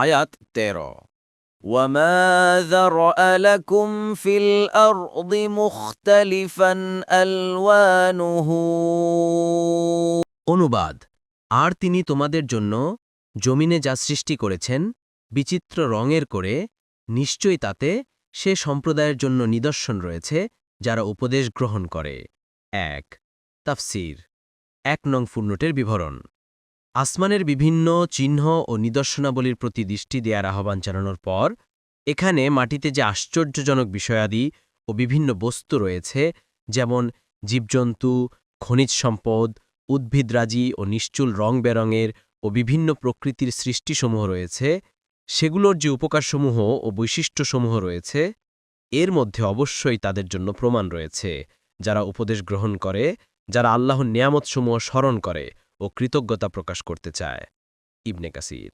আয়াত 13। وما ذرأ لكم في الأرض مختلفا ألوانه অনুবাদ আর তিনি তোমাদের জন্য জমিনে যা সৃষ্টি করেছেন বিচিত্র রঙের করে নিশ্চয়ই তাতে সে সম্প্রদায়ের জন্য নিদর্শন রয়েছে যারা উপদেশ গ্রহণ করে। 1 তাফসীর 1 নং ফুটনোটের বিবরণ। আসমানের বিভিন্ন চিহ্ন ও নিদর্শনাবলীর প্রতি দৃষ্টি দেওয়ার আহ্বান জানানোর পর এখানে মাটিতে যে আশ্চর্যজনক বিষয়াদি ও বিভিন্ন বস্তু রয়েছে, যেমন জীবজন্তু, খনিজ সম্পদ, উদ্ভিদরাজি ও নিশ্চুল রং বেরঙের ও বিভিন্ন প্রকৃতির সৃষ্টিসমূহ রয়েছে, সেগুলোর যে উপকারসমূহ ও বৈশিষ্ট্যসমূহ রয়েছে, এর মধ্যে অবশ্যই তাদের জন্য প্রমাণ রয়েছে যারা উপদেশ গ্রহণ করে, যারা আল্লাহর নিয়ামতসমূহ স্মরণ করে ও কৃতজ্ঞতা প্রকাশ করতে চায়। ইবনে কাসির।